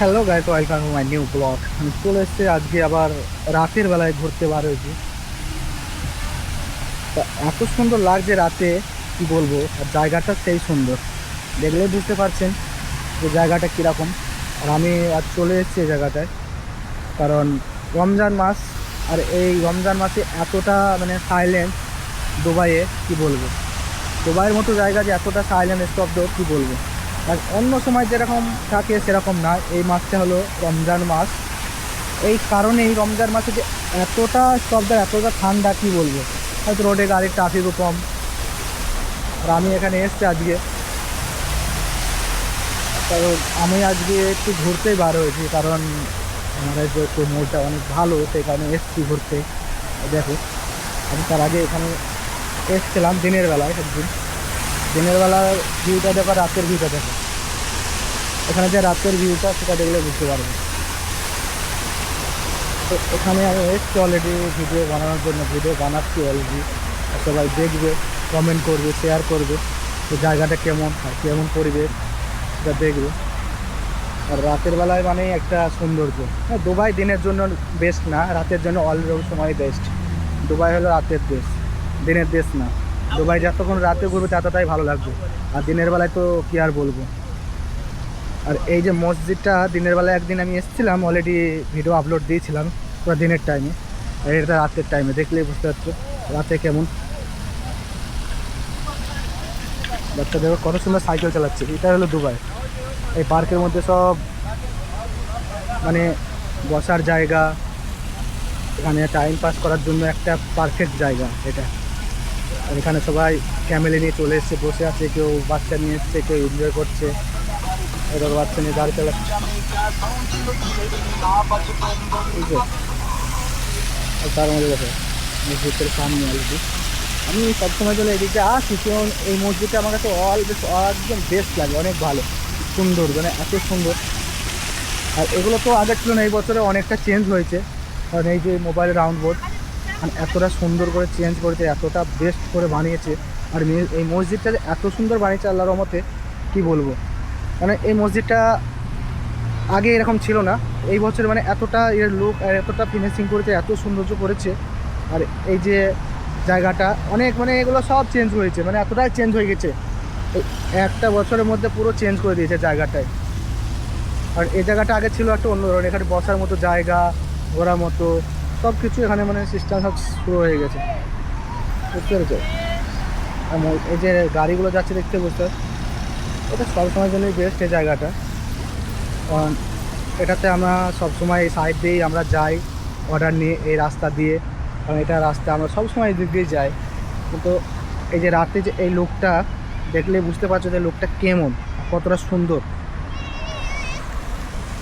Hello guys, welcome to my new blog. আমি চলে এসেছি আজকে আবার রাতের বেলায় ঘুরতে বার হয়েছি। তা এত সুন্দর লাগছে রাতে, কি বলবো। আর জায়গাটা সেই সুন্দর, দেখলে বুঝতে পারছেন যে জায়গাটা কীরকম। আর আমি আজ চলে এসেছি এই জায়গাটায় কারণ রমজান মাস। আর এই রমজান মাসে এতটা সাইলেন্ট দুবাইয়ে, কি বলবো। দুবাইয়ের মতো জায়গা যে এতটা সাইলেন্ট স্তব্ধ, কি বলবো। আর অন্য সময় যেরকম থাকে সেরকম না, এই মাসটা হলো রমজান মাস। এই কারণেই রমজান মাসে যে এতটা স্তব্ধ, এতটা ঠান্ডা, কি বলবো। হয়তো রোডে গাড়ির ট্রাফিকও কম। আর আমি এখানে এসছি আজকে, কারণ আমি আজকে একটু ঘুরতেই বার হয়েছি, কারণ আমাদের যে একটু মোড়টা অনেক ভালো, সেই কারণে এসছি ঘুরতে। দেখো, আমি তার আগে এখানে এসছিলাম দিনের বেলায় একদিন। দিনের বেলার ভিউটা দেখো, রাতের ভিউটা দেখো। এখানে যে রাতের ভিউটা, সেটা দেখলে বুঝতে পারবে। তো এখানে আমি এসছি অলরেডি ভিডিও বানানোর জন্য, ভিডিও বানাচ্ছি অলরেডি। সবাই দেখবে, কমেন্ট করবে, শেয়ার করবে তো জায়গাটা কেমন আর কেমন পরিবেশ, সেটা দেখবে। আর রাতের বেলায় মানে একটা সৌন্দর্য। হ্যাঁ, দুবাই দিনের জন্য বেস্ট না, রাতের জন্য অল সময় বেস্ট। দুবাই হলো রাতের দেশ, দিনের দেশ না। দুবাই যতক্ষণ রাতে ঘুরবে ততটাই ভালো লাগবে। আর দিনের বেলায় তো কি আর বলবো। আর এই যে মসজিদটা, দিনের বেলায় একদিন আমি এসেছিলাম, অলরেডি ভিডিও আপলোড দিয়েছিলাম পুরো দিনের টাইমে। আর এটা রাতের টাইমে, দেখলেই বুঝতে পারছো রাতে কেমন। বাচ্চাদের কত সুন্দর সাইকেল চালাচ্ছে। এটা হলো দুবাই। এই পার্কের মধ্যে সব মানে বসার জায়গা, এখানে টাইম পাস করার জন্য একটা পারফেক্ট জায়গা এটা। আর এখানে সবাই ফ্যামিলি নিয়ে চলে এসছে, বসে আছে, কেউ বাচ্চা নিয়ে এসছে, কেউ এনজয় করছে। এবার বাচ্চা নিয়ে গাড়ি চালাচ্ছে, বুঝছো। আর তার মধ্যে দেখো মসজিদের সামনে আসবি। আমি সবসময় চলে এদিকে আসি, কারণ এই মসজিদটা আমার কাছে একদম বেস্ট লাগে, অনেক ভালো, সুন্দর, মানে এত সুন্দর। আর এগুলো তো আগে ছিল না, এই বছরে অনেকটা চেঞ্জ হয়েছে। কারণ এই যে মোবাইল রাউন্ড বোর্ড, মানে এতটা সুন্দর করে চেঞ্জ করেছে, এতটা বেস্ট করে বানিয়েছে। আর এই মসজিদটা যে এত সুন্দর বানিয়েছে আল্লাহর রহমতে, কি বলবো। মানে এই মসজিদটা আগে এরকম ছিল না, এই বছর মানে এতটা এর লুক আর এতটা ফিনিশিং করেছে, এত সৌন্দর্য করেছে। আর এই যে জায়গাটা অনেক এগুলো সব চেঞ্জ হয়েছে, মানে এতটাই চেঞ্জ হয়ে গেছে এই একটা বছরের মধ্যে, পুরো চেঞ্জ করে দিয়েছে জায়গাটায়। আর এই জায়গাটা আগে ছিল একটা অন্য ধরনের, এখানে বসার মতো জায়গা, ঘোরার মতো সব কিছু এখানে সিস্টেম সব শুরু হয়ে গেছে, বুঝতে পেরেছো। এই যে গাড়িগুলো যাচ্ছে দেখতে, বুঝতে এটা সব সময়ের জন্যই বেস্ট এই জায়গাটা। কারণ এটাতে আমরা সবসময় এই সাইড দিয়েই আমরা যাই, অর্ডার নিয়ে এই রাস্তা দিয়ে। কারণ এটা রাস্তা আমরা সবসময় এই দিক দিয়ে যাই। কিন্তু এই যে রাতে যে এই লুকটা দেখলে বুঝতে পারছো যে লুকটা কেমন, কতটা সুন্দর।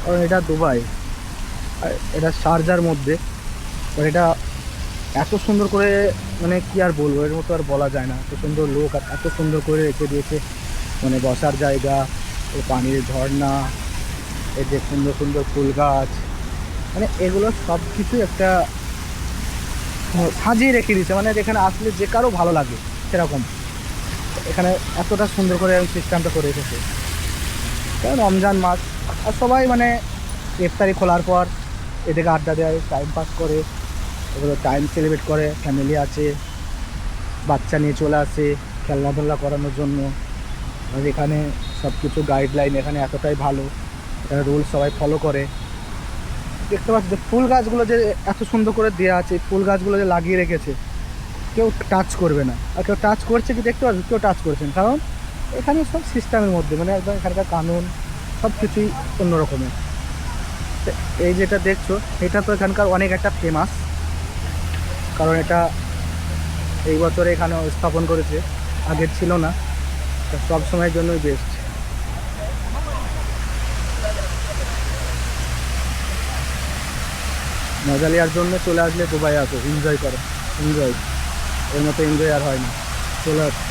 কারণ এটা দুবাই, আর এটা শারজার মধ্যে। আর এটা এত সুন্দর করে, মানে কি আর বলবো, এর মতো আর বলা যায় না। এত সুন্দর লোক আর এত সুন্দর করে রেখে দিয়েছে, মানে বসার জায়গা, এই পানির ঝর্ণা, এই যে সুন্দর সুন্দর ফুল গাছ, মানে এগুলো সব কিছু একটা সাজিয়ে রেখে দিয়েছে, মানে যেখানে আসলে যে কারো ভালো লাগে সেরকম। এখানে এতটা সুন্দর করে সিস্টেমটা করে রেখেছে। কারণ রমজান মাস, আর সবাই ইফতারি খোলার পর এদিকে আড্ডা দেয়, টাইম পাস করে, এগুলো টাইম সেলিব্রেট করে, ফ্যামিলি আছে, বাচ্চা নিয়ে চলে আসে খেলনাধুলা করানোর জন্য। আর এখানে সব কিছু গাইডলাইন এখানে এতটাই ভালো, এখানে রুল সবাই ফলো করে। দেখতে পাচ্ছি যে ফুল গাছগুলো যে এত সুন্দর করে দেওয়া আছে, ফুল গাছগুলো যে লাগিয়ে রেখেছে, কেউ টাচ করবে না। আর কেউ টাচ করছে কি দেখতে পাচ্ছি, কেউ টাচ করছেন, কারণ এখানে সব সিস্টেমের মধ্যে, মানে একদম এখানকার কানুন সব কিছুই অন্যরকমের। এই যেটা দেখছো, এটা তো এখানকার অনেক একটা ফেমাস, কারণ এটা এই বছরে এখানে স্থাপন করেছে, আগের ছিল না। সব সময়ের জন্যই বেস্ট। মজা নেওয়ার জন্য চলে আসলে দুবাই আসো, এনজয় করো, এনজয়। এর মতো এনজয় আর হয় না। চলে আসো।